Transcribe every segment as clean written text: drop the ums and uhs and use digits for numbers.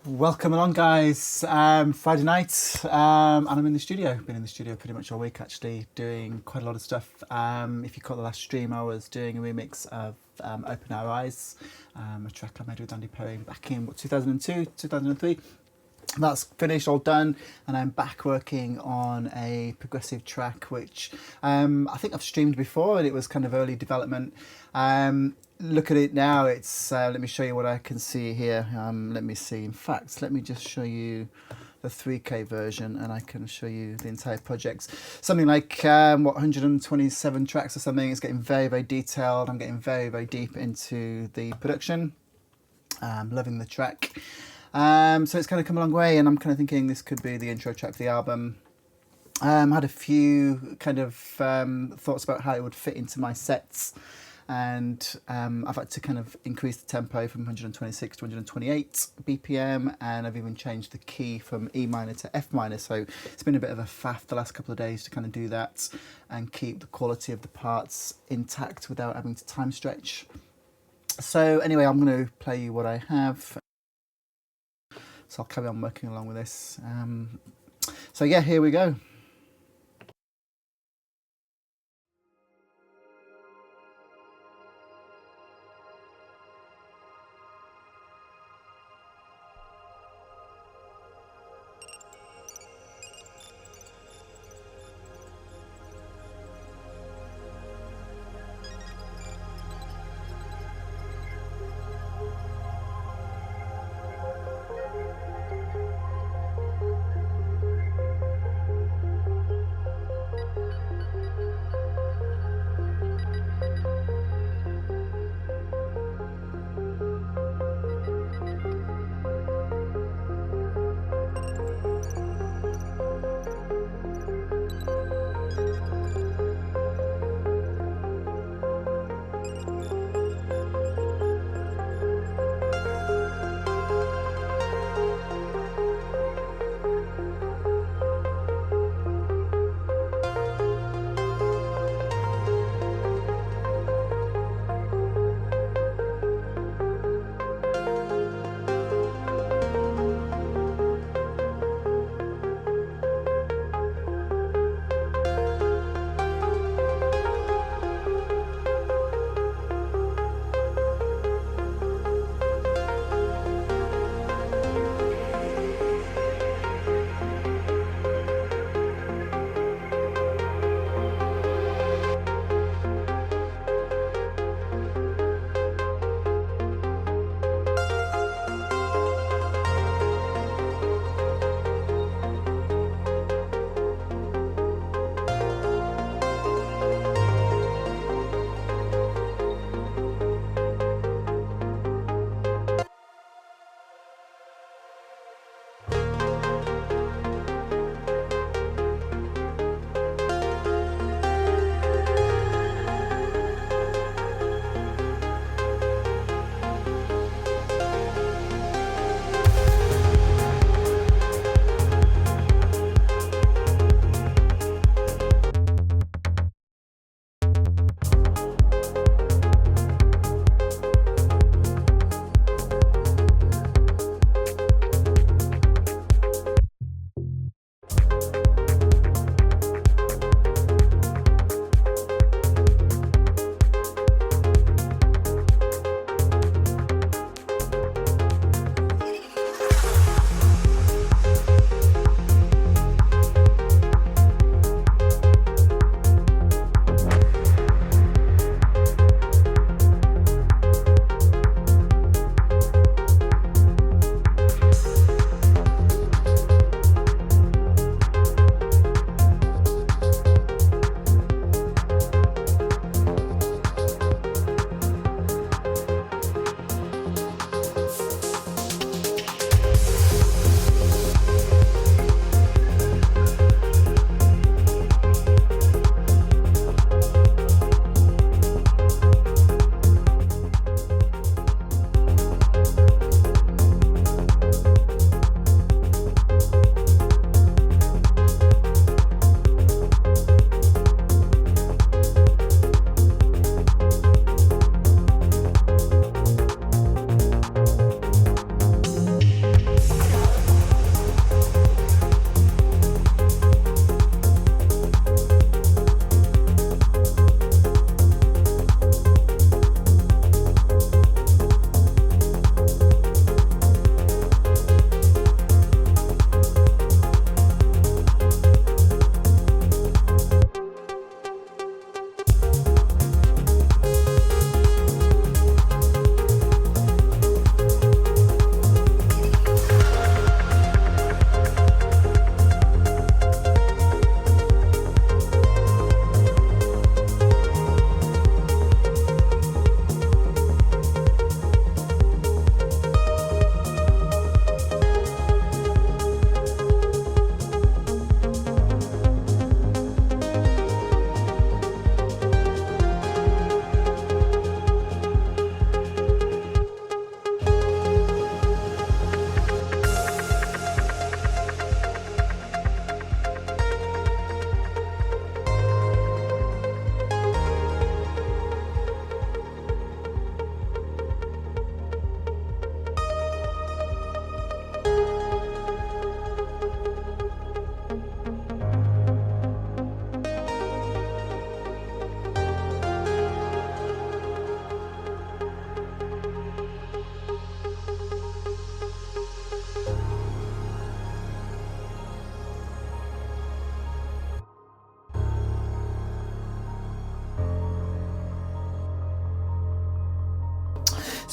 Welcome along, guys. Friday night, and I'm in the studio. Been in the studio pretty much all week, actually, doing quite a lot of stuff. If you caught the last stream, I was doing a remix of "Open Our Eyes," a track I made with Andy Perry back in 2002, 2003. That's finished, all done, and I'm back working on a progressive track, which I think I've streamed before, and it was kind of early development. Look at it now. It's let me show you what I can see here. Let me see. In fact, let me just show you the 3K version, and I can show you the entire project. Something like 127 tracks or something. It's getting very, very detailed. I'm getting very, very deep into the production. Loving the track. So it's kind of come a long way, and I'm kind of thinking this could be the intro track for the album. Had a few kind of thoughts about how it would fit into my sets, and I've had to kind of increase the tempo from 126 to 128 BPM, and I've even changed the key from E minor to F minor, so it's been a bit of a faff the last couple of days to kind of do that and keep the quality of the parts intact without having to time stretch. So anyway, I'm going to play you what I have. So I'll carry on working along with this. So yeah, here we go.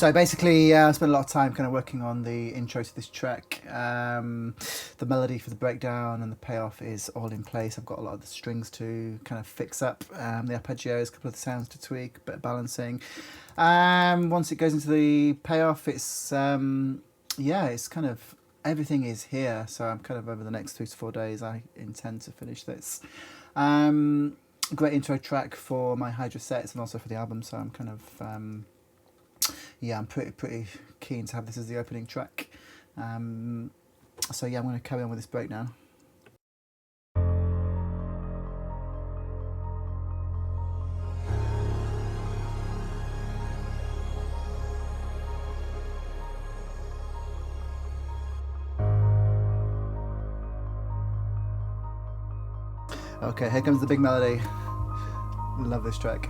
So basically, I spent a lot of time kind of working on the intro to this track. The melody for the breakdown and the payoff is all in place. I've got a lot of the strings to kind of fix up, the arpeggios, a couple of the sounds to tweak, a bit of balancing. Once it goes into the payoff, it's it's kind of everything is here. So I'm kind of over the next 3 to 4 days, I intend to finish this. Great intro track for my Hydra sets and also for the album. So I'm kind of I'm pretty keen to have this as the opening track. I'm going to carry on with this breakdown. Okay, here comes the big melody. Love this track.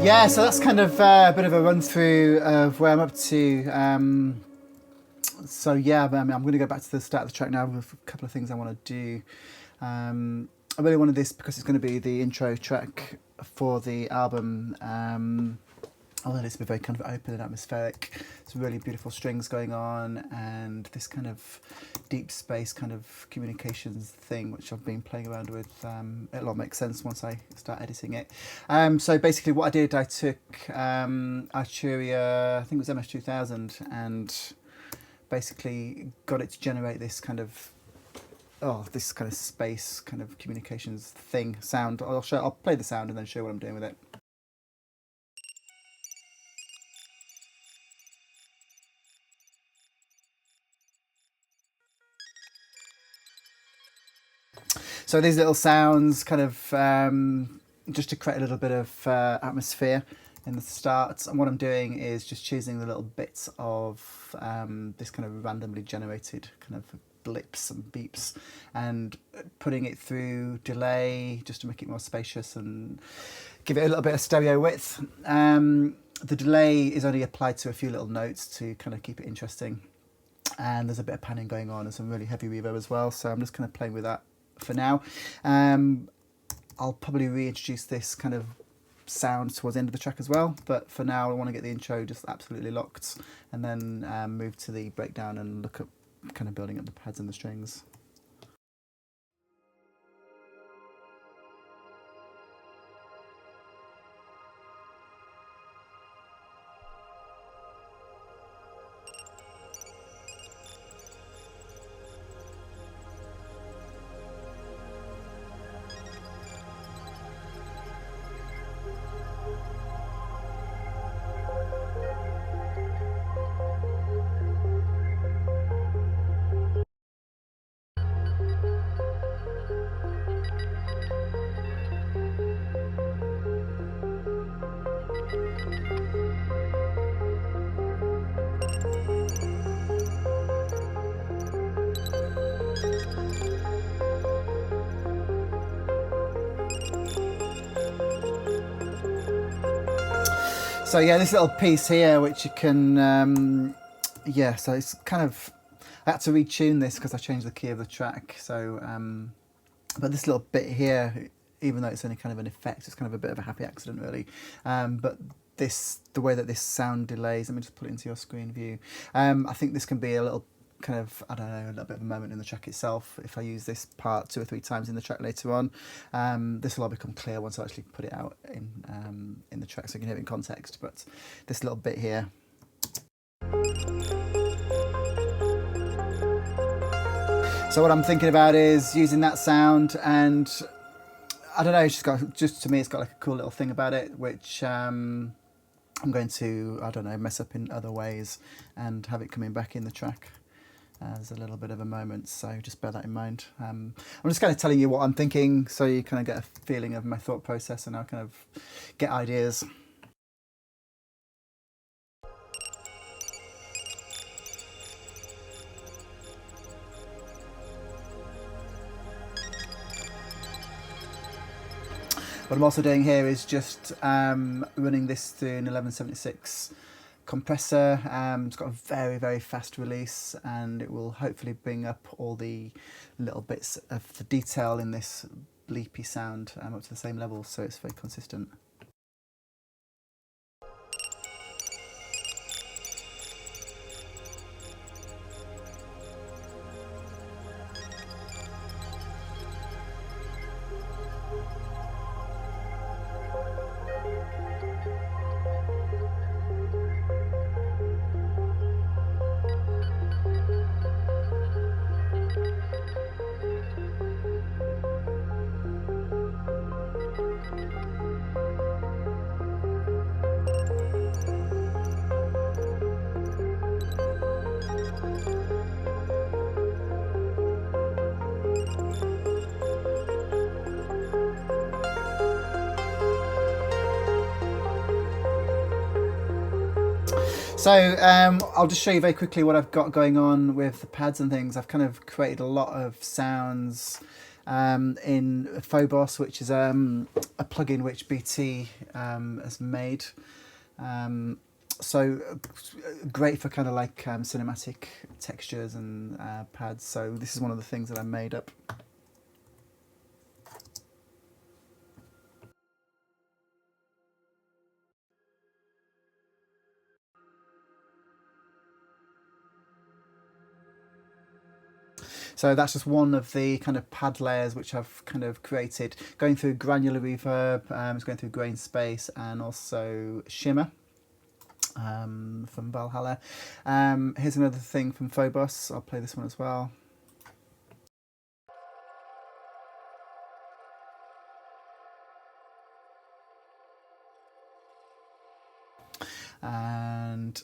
Yeah, so that's kind of a bit of a run through of where I'm up to. I'm going to go back to the start of the track now with a couple of things I want to do. I really wanted this because it's going to be the intro track for the album. I wanted it to be very kind of open and atmospheric. Some really beautiful strings going on and this kind of deep space kind of communications thing which I've been playing around with. It'll all make sense once I start editing it. So basically what I did, I took Arturia, I think it was MS-2000, and basically got it to generate this kind of space kind of communications thing sound. I'll play the sound and then show what I'm doing with it. So these little sounds kind of just to create a little bit of atmosphere in the start. And what I'm doing is just choosing the little bits of this kind of randomly generated kind of blips and beeps, and putting it through delay just to make it more spacious and give it a little bit of stereo width. The delay is only applied to a few little notes to kind of keep it interesting, and there's a bit of panning going on and some really heavy reverb as well, so I'm just kind of playing with that for now. I'll probably reintroduce this kind of sound towards the end of the track as well, but for now I want to get the intro just absolutely locked and then move to the breakdown and look at kind of building up the pads and the strings. So yeah, this little piece here, which you can, yeah, so it's kind of, I had to retune this because I changed the key of the track. So, but this little bit here, even though it's only kind of an effect, it's kind of a bit of a happy accident really. But this, the way that this sound delays, let me just put it into your screen view. I think this can be a little kind of, I don't know, a little bit of a moment in the track itself. If I use this part 2 or 3 times in the track later on, this will all become clear once I actually put it out in the track so you can hear it in context. But this little bit here. So what I'm thinking about is using that sound, and I don't know, it's just to me it's got like a cool little thing about it, which I'm going to, I don't know, mess up in other ways and have it coming back in the track as a little bit of a moment, so just bear that in mind. I'm just kind of telling you what I'm thinking so you kind of get a feeling of my thought process and I'll kind of get ideas. What I'm also doing here is just running this through an 1176 compressor. It's got a very, very fast release, and it will hopefully bring up all the little bits of the detail in this bleepy sound up to the same level, so it's very consistent. So I'll just show you very quickly what I've got going on with the pads and things. I've kind of created a lot of sounds in Phobos, which is a plugin which BT has made. So great for kind of like cinematic textures and pads. So this is one of the things that I made up. So that's just one of the kind of pad layers which I've kind of created, going through granular reverb, it's going through grain space and also shimmer from Valhalla. Here's another thing from Phobos. I'll play this one as well. And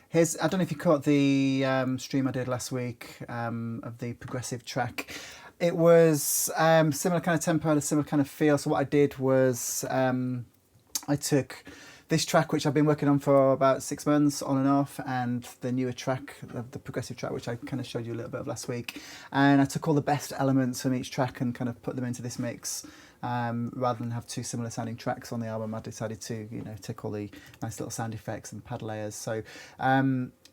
here's, I don't know if you caught the stream I did last week of the progressive track. It was similar kind of tempo, a similar kind of feel. So what I did was I took this track, which I've been working on for about 6 months on and off, and the newer track, the progressive track, which I kind of showed you a little bit of last week. And I took all the best elements from each track and kind of put them into this mix. Rather than have two similar sounding tracks on the album, I decided to, take all the nice little sound effects and pad layers. So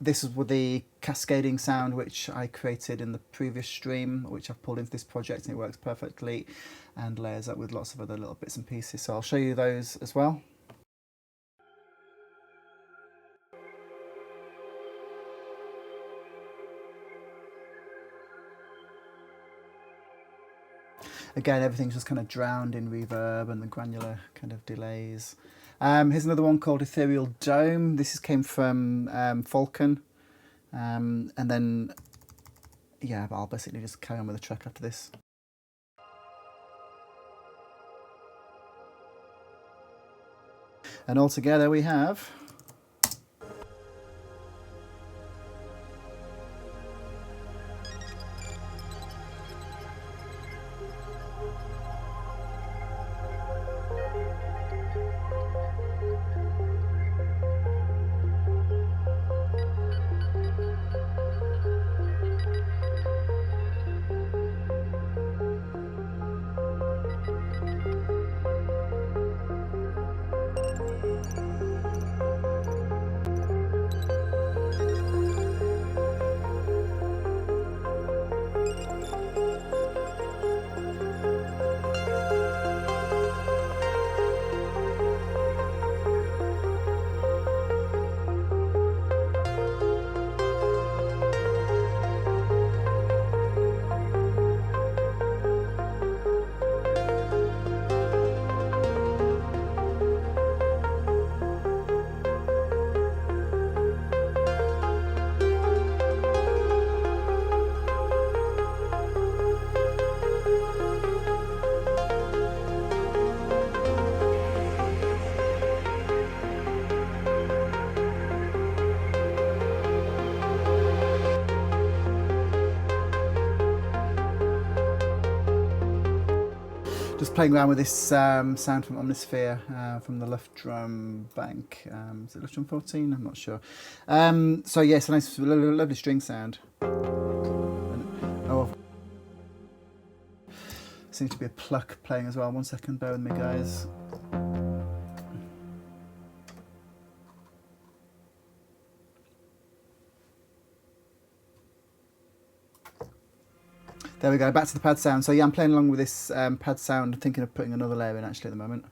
this is with the cascading sound which I created in the previous stream, which I've pulled into this project, and it works perfectly and layers up with lots of other little bits and pieces. So I'll show you those as well. Again, everything's just kind of drowned in reverb and the granular kind of delays. Here's another one called Ethereal Dome. This came from Falcon. And then, yeah, I'll basically just carry on with the track after this. And altogether we have... just playing around with this sound from Omnisphere from the Luft Drum Bank. Is it Luft Drum 14? I'm not sure. So yes, a nice, lovely string sound. Oh, seems to be a pluck playing as well. 1 second, bear with me, guys. There we go, back to the pad sound. So yeah, I'm playing along with this pad sound, thinking of putting another layer in actually at the moment.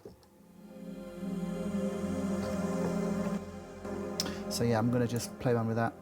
So yeah, I'm going to just play around with that.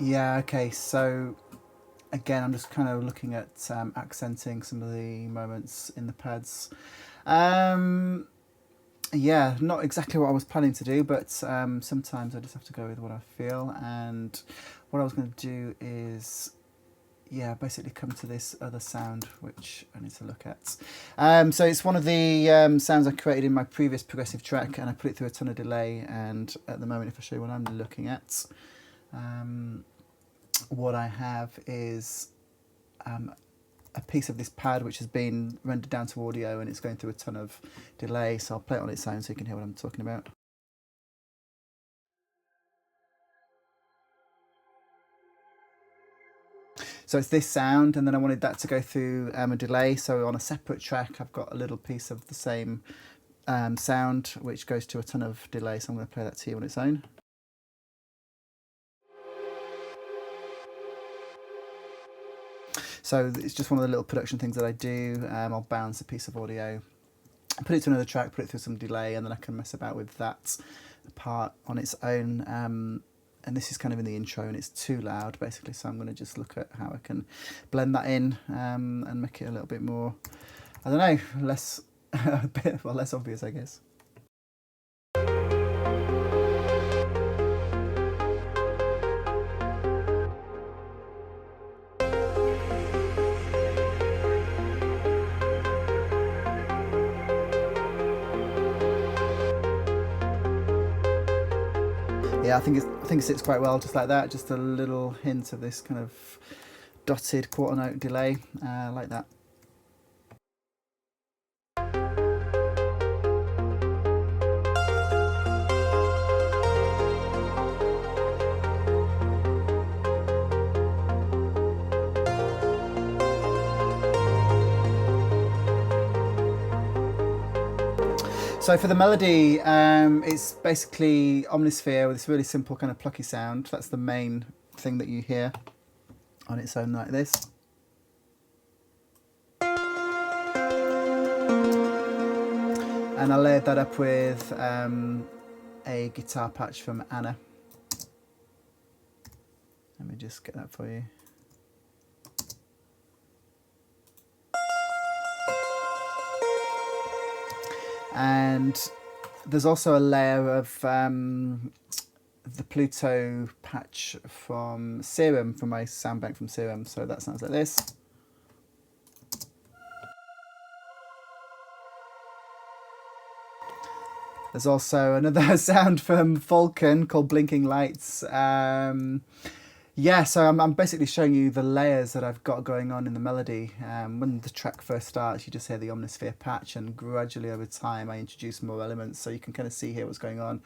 Yeah, okay, so again, I'm just kind of looking at accenting some of the moments in the pads. Yeah, not exactly what I was planning to do, but sometimes I just have to go with what I feel. And what I was going to do is, yeah, basically come to this other sound, which I need to look at. So it's one of the sounds I created in my previous progressive track, and I put it through a ton of delay. And at the moment, if I show you what I'm looking at, what I have is a piece of this pad which has been rendered down to audio, and it's going through a ton of delay. So I'll play it on its own so you can hear what I'm talking about. So it's this sound, and then I wanted that to go through a delay. So on a separate track, I've got a little piece of the same sound, which goes to a ton of delay. So I'm going to play that to you on its own. So it's just one of the little production things that I do. I'll bounce a piece of audio, put it to another track, put it through some delay, and then I can mess about with that part on its own. And this is kind of in the intro, and it's too loud basically, so I'm going to just look at how I can blend that in and make it a little bit more, I don't know, less less obvious, I guess. Yeah, I think it sits quite well just like that. Just a little hint of this kind of dotted quarter note delay, like that. So for the melody, it's basically Omnisphere with this really simple kind of plucky sound. That's the main thing that you hear on its own, like this. And I layered that up with a guitar patch from Anna. Let me just get that for you. And there's also a layer of the Pluto patch from Serum, from my sound bank from Serum. So that sounds like this. There's also another sound from Falcon called Blinking Lights. Yeah, so I'm basically showing you the layers that I've got going on in the melody. When the track first starts, you just hear the Omnisphere patch, and gradually over time I introduce more elements, so you can kind of see here what's going on.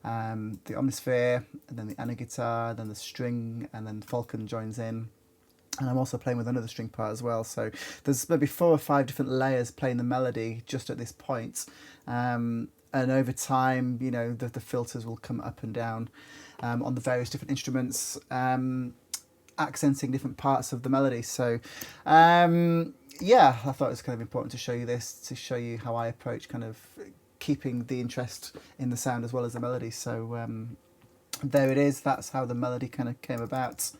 The Omnisphere, and then the Anna guitar, then the string, and then Falcon joins in. And I'm also playing with another string part as well, so there's maybe 4 or 5 different layers playing the melody just at this point. And over time, you know, the filters will come up and down on the various different instruments, accenting different parts of the melody. So yeah, I thought it was kind of important to show you this, to show you how I approach kind of keeping the interest in the sound as well as the melody. So there it is, that's how the melody kind of came about.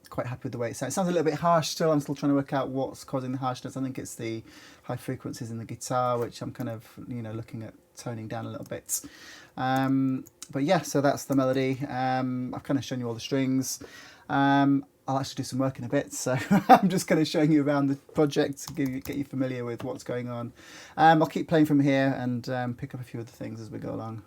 Quite happy with the way it sounds. It sounds a little bit harsh still. I'm still trying to work out what's causing the harshness. I think it's the high frequencies in the guitar, which I'm kind of, you know, looking at toning down a little bit. But yeah, so that's the melody. I've kind of shown you all the strings. I'll actually do some work in a bit, so I'm just kind of showing you around the project to get you familiar with what's going on. I'll keep playing from here and pick up a few other things as we go along.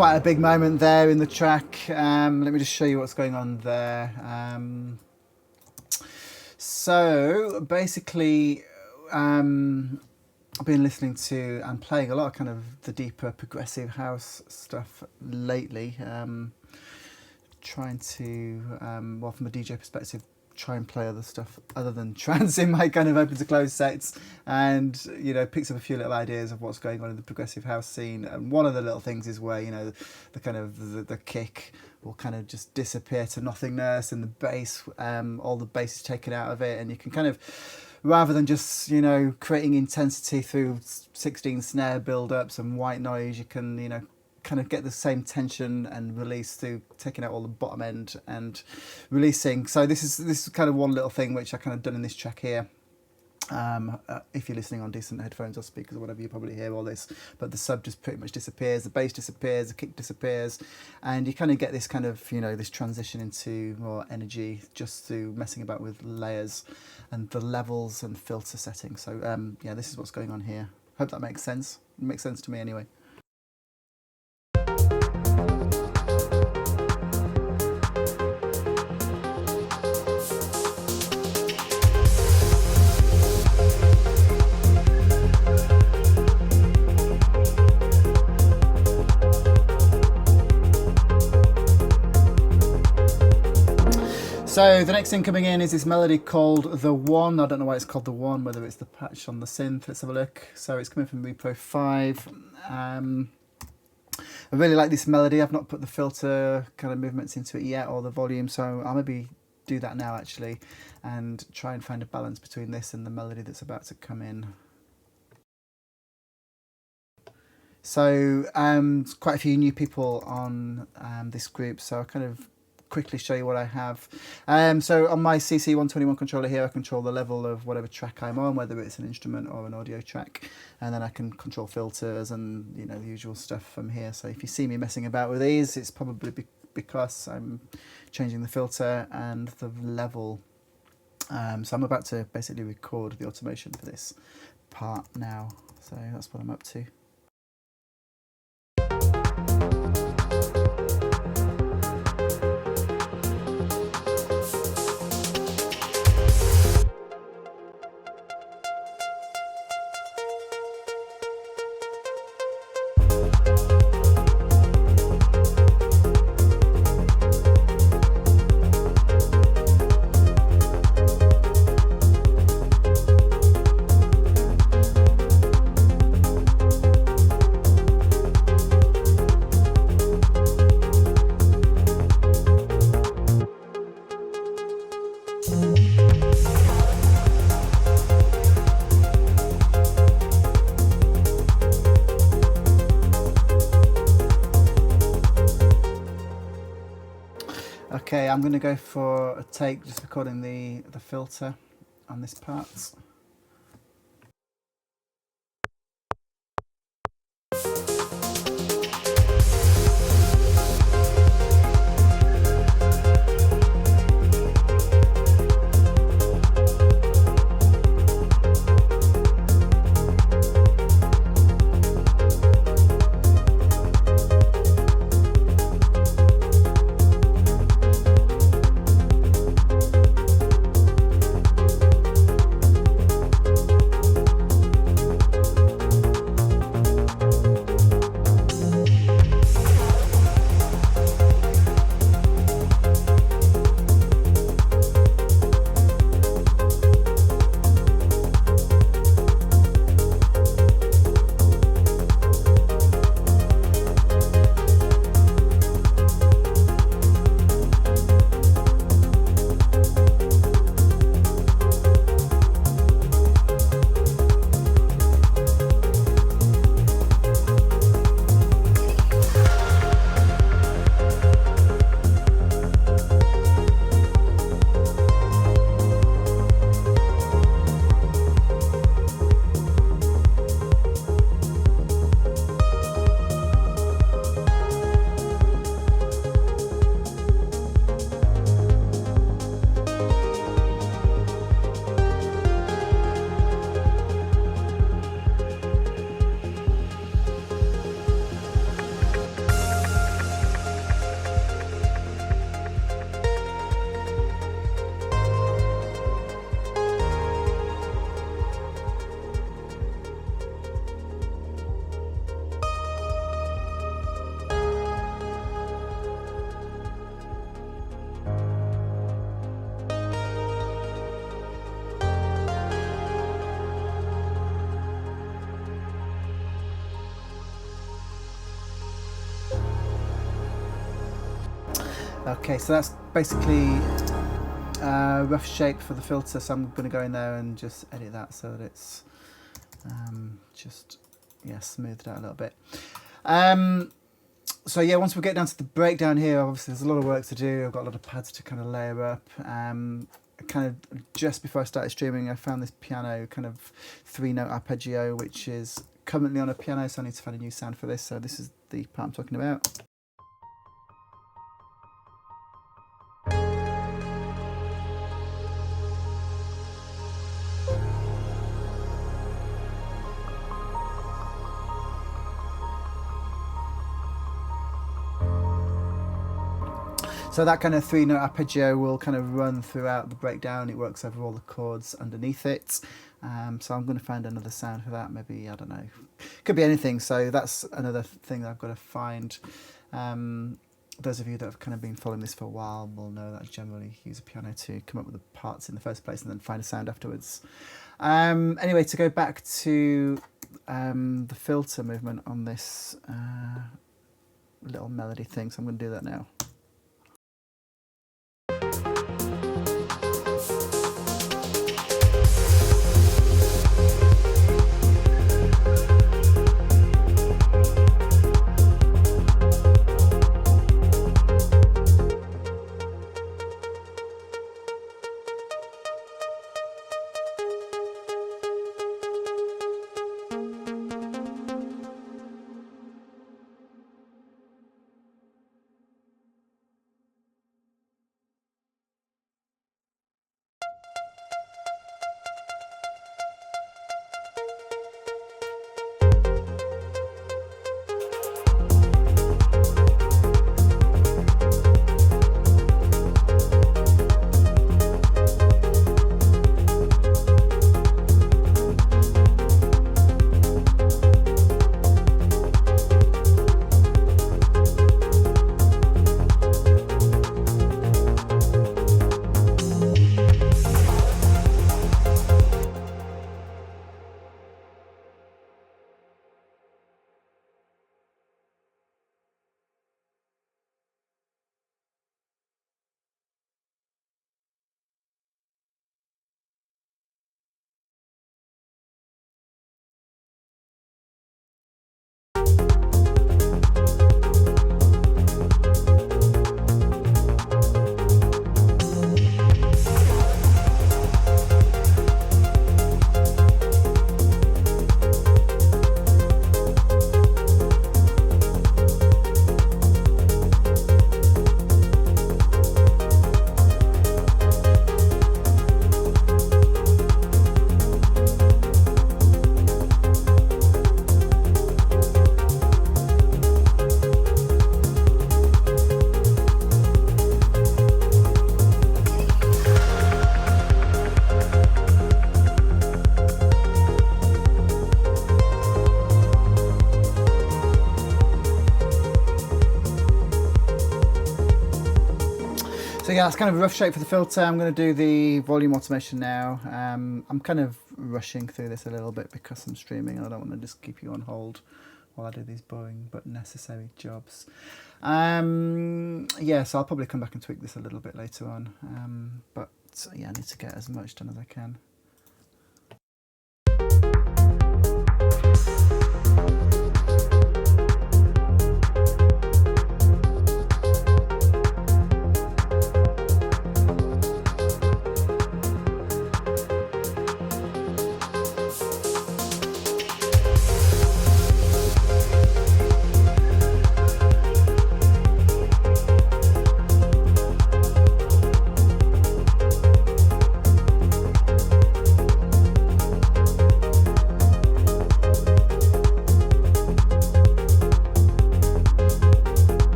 quite a big moment there in the track. Let me just show you what's going on there. So basically, I've been listening to and playing a lot of kind of the deeper progressive house stuff lately. Trying to, well, from a DJ perspective, try and play other stuff other than trance in my kind of open to close sets, and picks up a few little ideas of what's going on in the progressive house scene. And one of the little things is where the kind of the kick will kind of just disappear to nothingness, and the bass, all the bass is taken out of it, and you can kind of, rather than just creating intensity through 16 snare build-ups and white noise, you can kind of get the same tension and release through taking out all the bottom end and releasing. So this is kind of one little thing which I kind of done in this track here. If you're listening on decent headphones or speakers or whatever, you probably hear all this, but the sub just pretty much disappears, the bass disappears, the kick disappears, and you kind of get this kind of this transition into more energy just through messing about with layers and the levels and filter settings. So yeah, this is what's going on here. Hope that makes sense. It makes sense to me anyway. So the next thing coming in is this melody called The One. I don't know why it's called The One, whether it's the patch on the synth. Let's have a look. So it's coming from Repro 5. I really like this melody. I've not put the filter kind of movements into it yet, or the volume, so I'll maybe do that now actually and try and find a balance between this and the melody that's about to come in. So quite a few new people on this group, so I'll kind of quickly show you what I have. So on my CC121 controller here, I control the level of whatever track I'm on, whether it's an instrument or an audio track, and then I can control filters and the usual stuff from here. So if you see me messing about with these, it's probably because I'm changing the filter and the level. So I'm about to basically record the automation for this part now, so that's what I'm up to. Okay, I'm going to go for a take, just recording the filter on this part. Okay, so that's basically rough shape for the filter, so I'm going to go in there and just edit that so that it's just smoothed out a little bit. So yeah, once we get down to the breakdown here, obviously there's a lot of work to do. I've got a lot of pads to kind of layer up. Kind of just before I started streaming, I found this piano kind of 3-note arpeggio, which is currently on a piano, so I need to find a new sound for this. So this is the part I'm talking about. So that kind of 3-note arpeggio will kind of run throughout the breakdown. It works over all the chords underneath it. So I'm going to find another sound for that. Maybe, I don't know, could be anything. So that's another thing that I've got to find. Those of you that have kind of been following this for a while will know that I generally use a piano to come up with the parts in the first place and then find a sound afterwards. Anyway, to go back to the filter movement on this little melody thing, so I'm going to do that now. So yeah, that's kind of a rough shape for the filter. I'm going to do the volume automation now. I'm kind of rushing through this a little bit because I'm streaming and I don't want to just keep you on hold while I do these boring but necessary jobs. Yeah, so I'll probably come back and tweak this a little bit later on. But yeah, I need to get as much done as I can.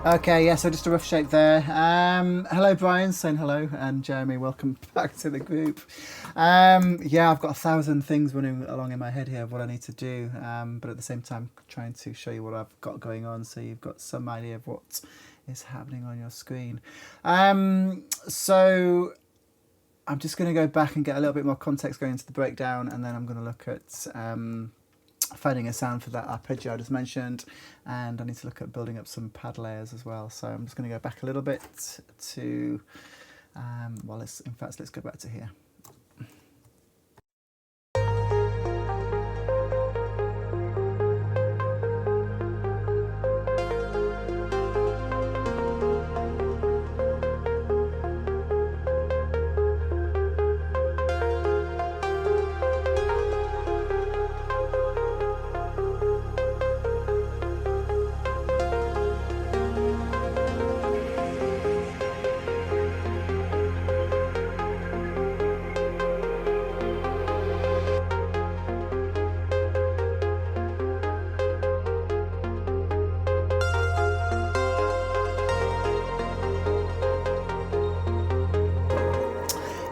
Okay, yeah, so just a rough shake there. Hello, Brian, saying hello, and Jeremy, welcome back to the group. Yeah, I've got 1,000 things running along in my head here of what I need to do, but at the same time, trying to show you what I've got going on so you've got some idea of what is happening on your screen. So I'm just going to go back and get a little bit more context going into the breakdown, and then I'm going to look at finding a sound for that arpeggio I just mentioned, and I need to look at building up some pad layers as well. So I'm just going to go back a little bit to, well, let's go back to here.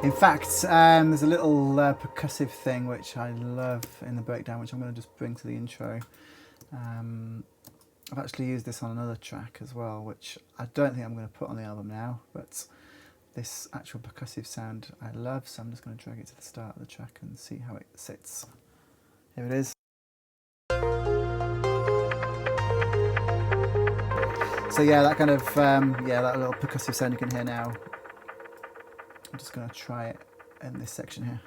In fact, there's a little percussive thing which I love in the breakdown, which I'm going to just bring to the intro. I've actually used this on another track as well, which I don't think I'm going to put on the album now, but this actual percussive sound I love, so I'm just going to drag it to the start of the track and see how it sits. Here it is. So yeah, that kind of, yeah, that little percussive sound you can hear now. I'm just going to try it in this section here.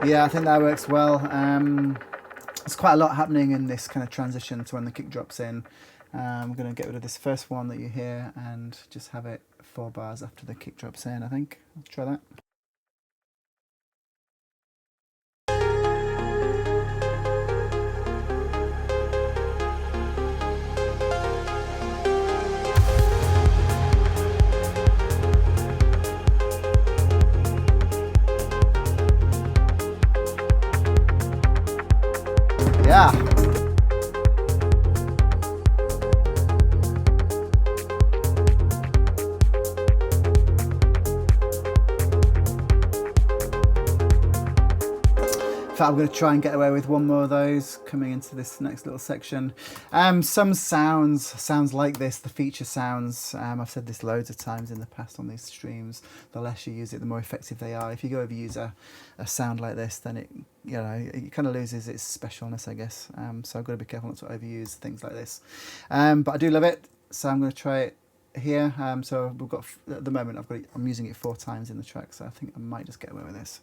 Yeah, I think that works well. There's quite a lot happening in this kind of transition to when the kick drops in. I'm going to get rid of this first one that you hear and just have it 4 bars after the kick drops in, I think. Let's try that. Yeah. I'm going to try and get away with one more of those coming into this next little section. Some sounds like this, the feature sounds, I've said this loads of times in the past on these streams, the less you use it, the more effective they are. If you go overuse a sound like this, then it kind of loses its specialness, I guess. So I've got to be careful not to overuse things like this. But I do love it, so I'm going to try it here. So we've got, at the moment, I'm using it 4 times in the track, so I think I might just get away with this.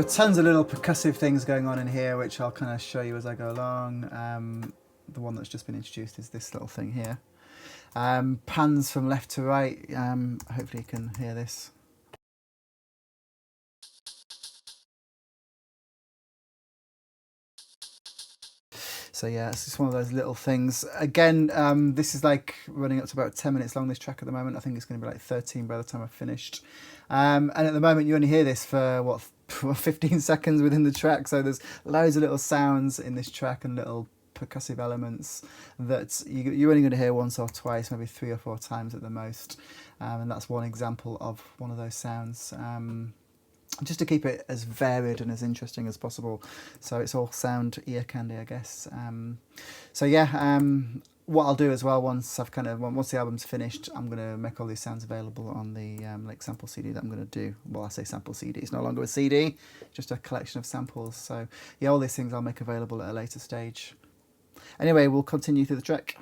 are tons of little percussive things going on in here, which I'll kind of show you as I go along. The one that's just been introduced is this little thing here. Pans from left to right. Hopefully you can hear this. So yeah, it's just one of those little things. Again, this is like running up to about 10 minutes long, this track at the moment. I think it's going to be like 13 by the time I've finished. And at the moment you only hear this for, what, 15 seconds within the track. So there's loads of little sounds in this track and little percussive elements that you're only going to hear once or twice, maybe 3 or 4 times at the most. And that's one example of one of those sounds. Just to keep it as varied and as interesting as possible, so it's all sound ear candy, I guess. So yeah, what I'll do as well once the album's finished, I'm gonna make all these sounds available on the like sample CD that I'm gonna do. Well, I say sample CD; it's no longer a CD, just a collection of samples. So yeah, all these things I'll make available at a later stage. Anyway, we'll continue through the track.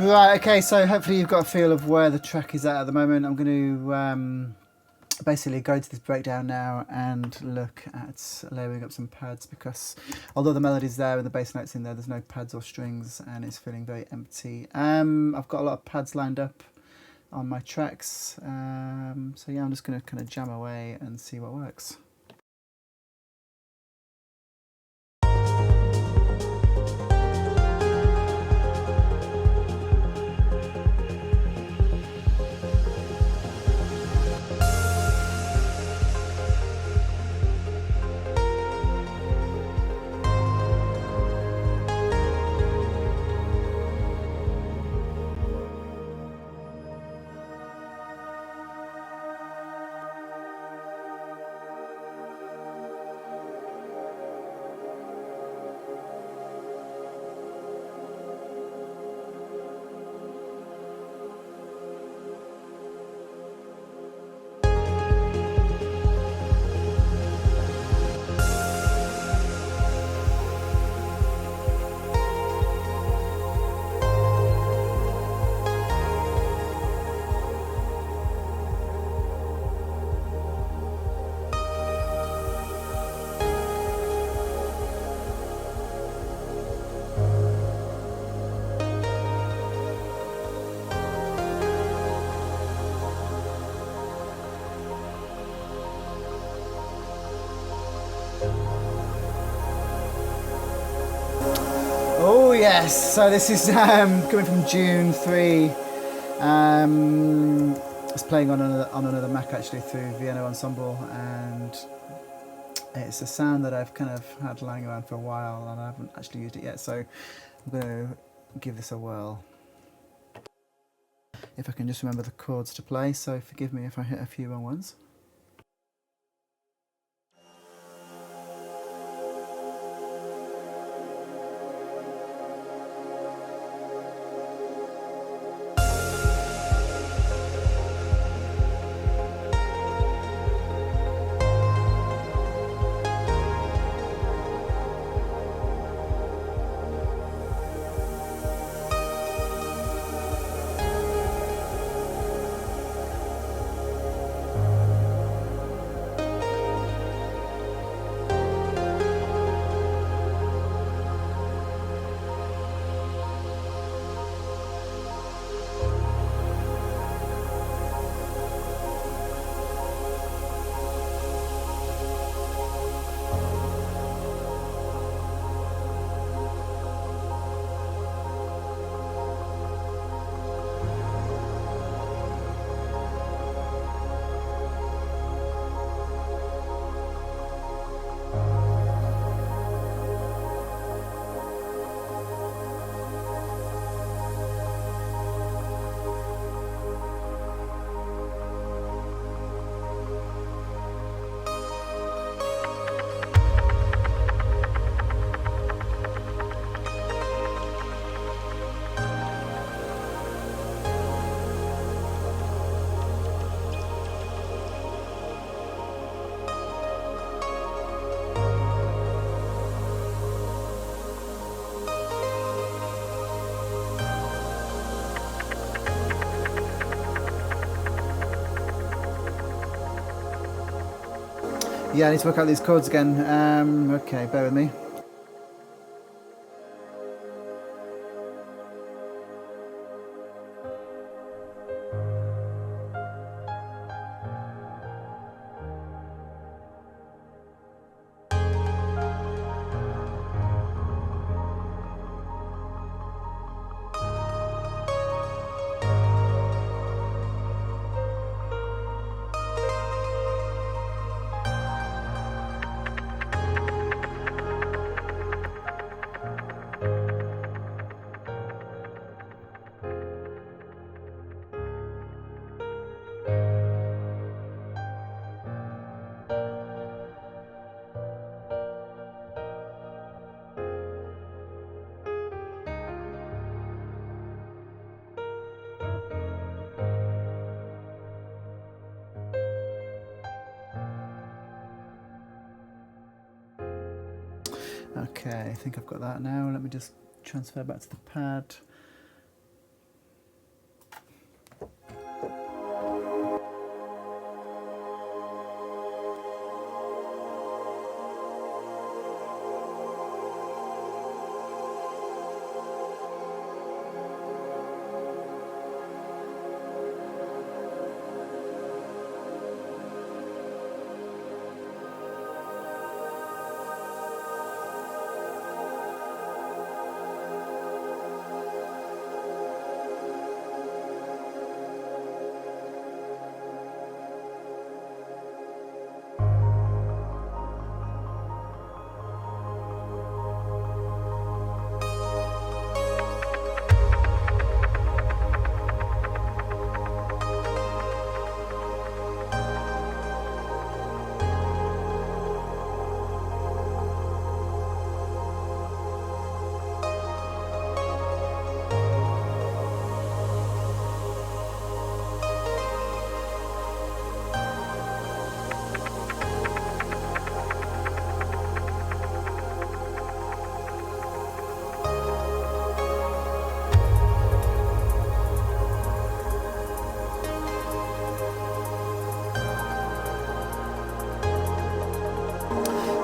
Right, okay, so hopefully you've got a feel of where the track is at the moment. I'm going to basically go to this breakdown now and look at layering up some pads, because although the melody's there and the bass notes in there, there's no pads or strings and it's feeling very empty. I've got a lot of pads lined up on my tracks, so yeah, I'm just going to kind of jam away and see what works. yes, so this is coming from June 3. It's playing on another Mac actually through Vienna Ensemble, and it's a sound that I've kind of had lying around for a while and I haven't actually used it yet, so I'm going to give this a whirl. If I can just remember the chords to play, so forgive me if I hit a few wrong ones. Yeah, I need to work out these chords again. Okay, bear with me. Okay, I think I've got that now. Let me just transfer back to the pad.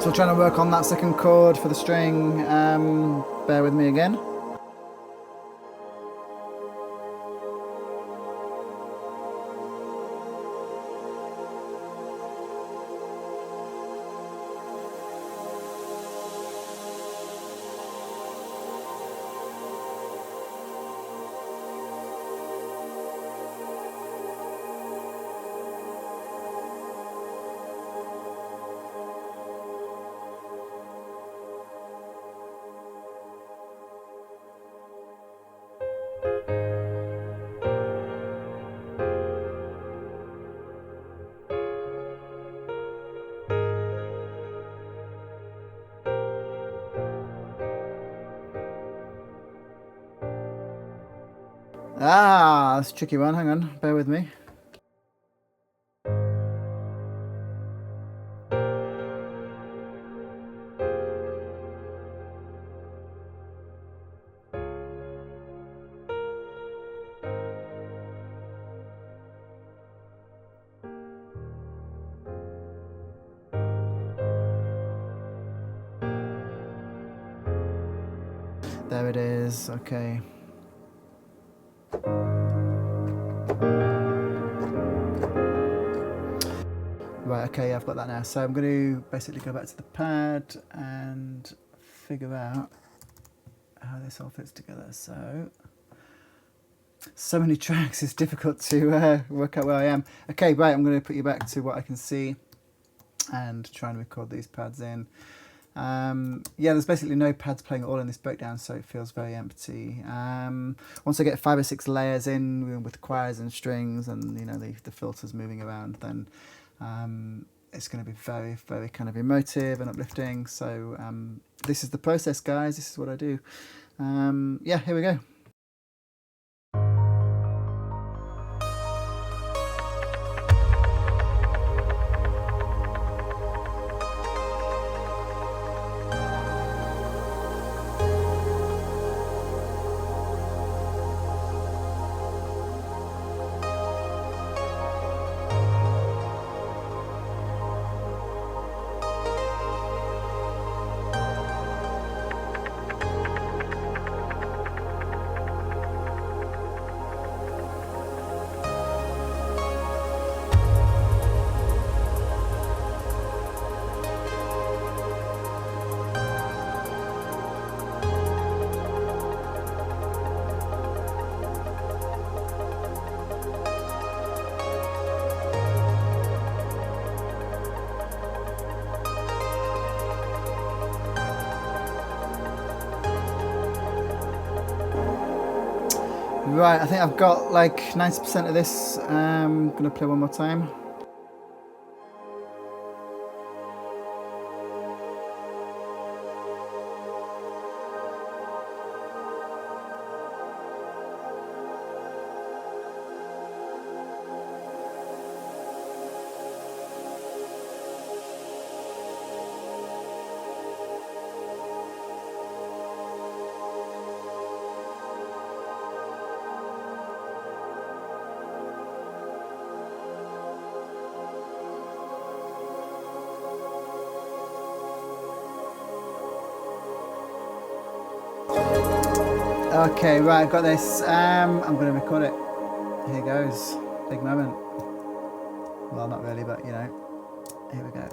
So trying to work on that second chord for the string. Bear with me again. Ah, that's a tricky one. Hang on, bear with me. There it is. Okay. Right, okay, I've got that now. So I'm going to basically go back to the pad and figure out how this all fits together. So many tracks, it's difficult to work out where I am. Okay, right, I'm going to put you back to what I can see and try and record these pads in. Yeah, there's basically no pads playing at all in this breakdown, so it feels very empty. Once I get 5 or 6 layers in with choirs and strings and the filters moving around, then it's going to be very, very kind of emotive and uplifting. So this is the process, guys. This is what I do. Yeah, here we go. Right, I think I've got like 90% of this. I'm going to play one more time. Okay, right, I've got this. I'm going to record it. Here goes. Big moment. Well, not really, but here we go.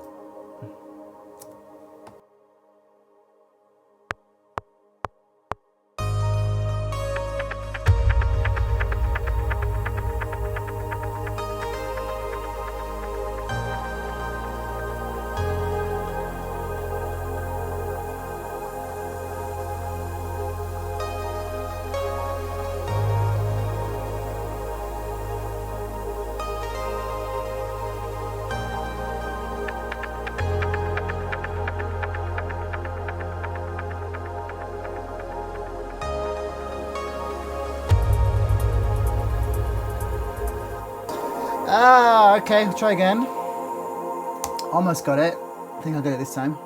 Ah, okay, I'll try again. Almost got it. I think I'll get it this time.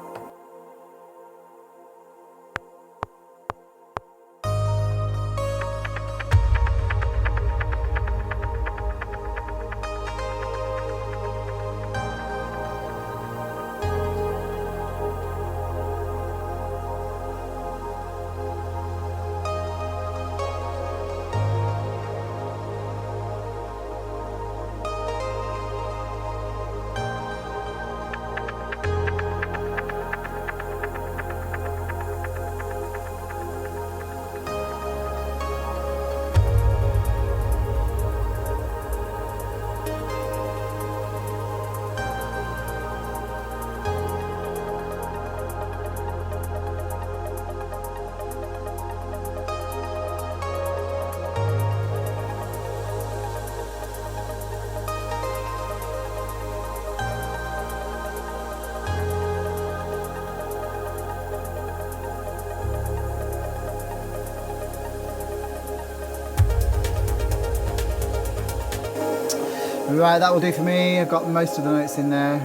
Right, that will do for me. I've got most of the notes in there.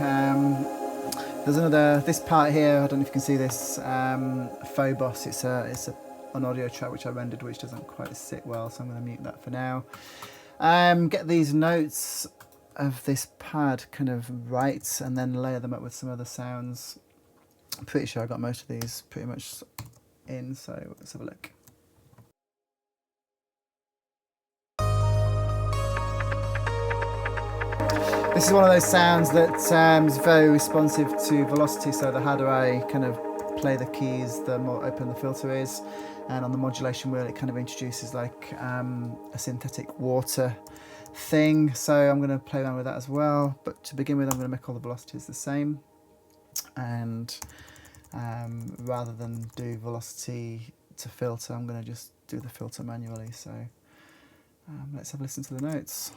There's this part here, I don't know if you can see this, Phobos. It's an audio track which I rendered which doesn't quite sit well, so I'm going to mute that for now. Get these notes of this pad kind of right and then layer them up with some other sounds. I'm pretty sure I got most of these pretty much in, so let's have a look. This is one of those sounds that is very responsive to velocity, so the harder I kind of play the keys, the more open the filter is. And on the modulation wheel, it kind of introduces like a synthetic water thing. So I'm going to play around with that as well. But to begin with, I'm going to make all the velocities the same. And rather than do velocity to filter, I'm going to just do the filter manually. So let's have a listen to the notes.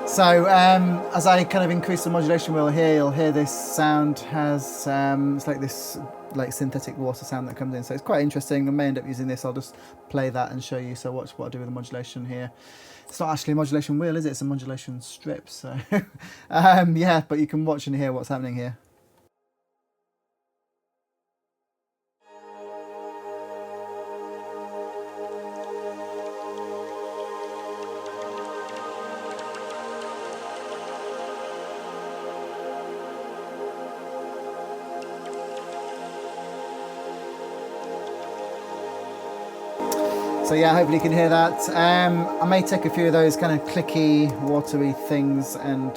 So as I kind of increase the modulation wheel here, you'll hear this sound has, it's like this like synthetic water sound that comes in. So it's quite interesting. I may end up using this. I'll just play that and show you. So watch what I do with the modulation here. It's not actually a modulation wheel, is it? It's a modulation strip. So yeah, but you can watch and hear what's happening here. So yeah, hopefully you can hear that. I may take a few of those kind of clicky, watery things and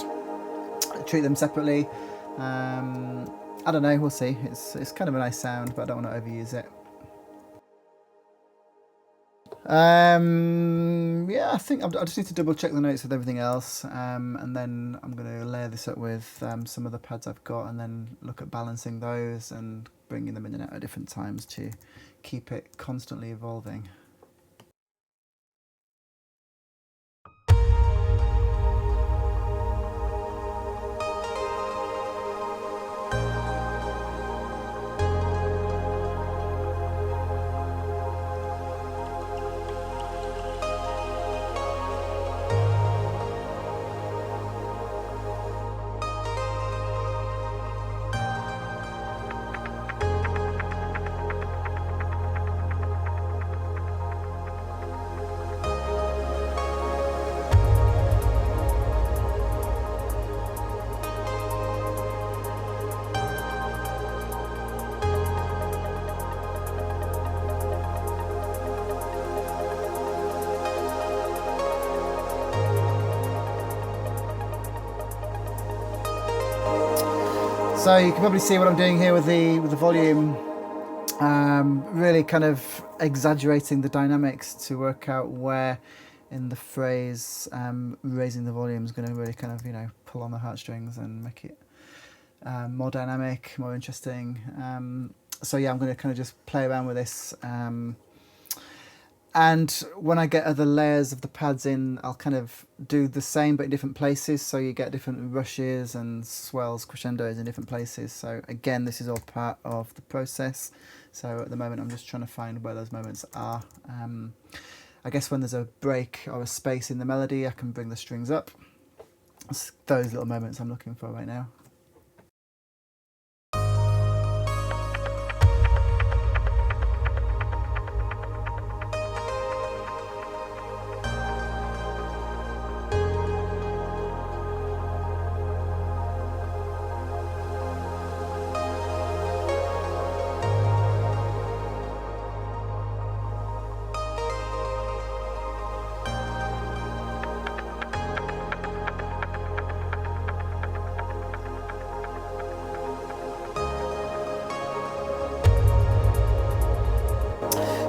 treat them separately. I don't know, we'll see. It's kind of a nice sound, but I don't want to overuse it. Yeah, I think I just need to double check the notes with everything else, and then I'm going to layer this up with some of the pads I've got, and then look at balancing those and bringing them in and out at different times to keep it constantly evolving. So you can probably see what I'm doing here with the volume, really kind of exaggerating the dynamics to work out where in the phrase raising the volume is going to really kind of, you know, pull on the heartstrings and make it more dynamic, more interesting. So yeah, I'm going to kind of just play around with this. And when I get other layers of the pads in, I'll kind of do the same but in different places. So you get different rushes and swells, crescendos in different places. So again, this is all part of the process. So at the moment, I'm just trying to find where those moments are. I guess when there's a break or a space in the melody, I can bring the strings up. It's those little moments I'm looking for right now.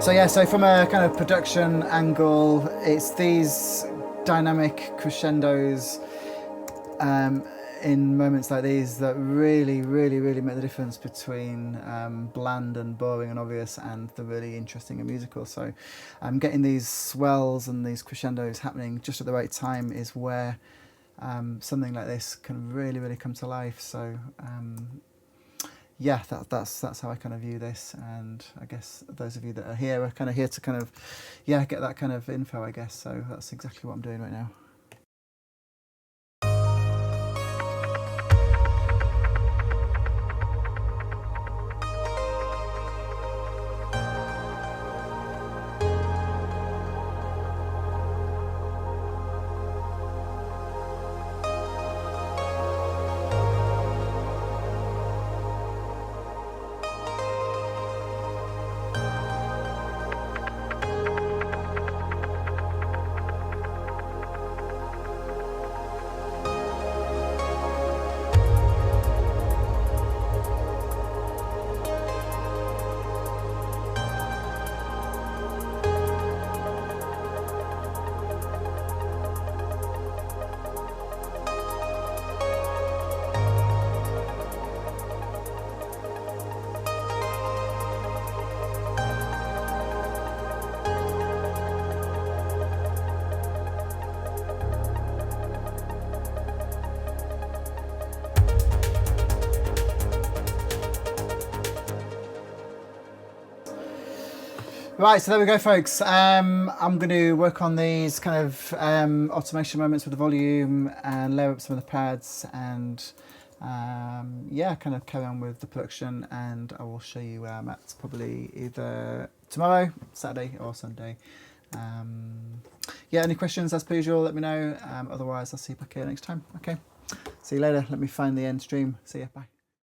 So yeah, so from a kind of production angle, it's these dynamic crescendos in moments like these that really make the difference between bland and boring and obvious and the really interesting and musical. So getting these swells and these crescendos happening just at the right time is where something like this can really come to life. So yeah, that's how I kind of view this, and I guess those of you that are here are kind of here to kind of get that kind of info, I guess. So that's exactly what I'm doing right now. Right, so there we go, folks. I'm going to work on these kind of automation moments with the volume and layer up some of the pads, and yeah, kind of carry on with the production, and I will show you where I'm at probably either tomorrow, Saturday or Sunday. Yeah, any questions as per usual, let me know. Otherwise, I'll see you back here next time. Okay, see you later. Let me find the end stream. See ya, bye.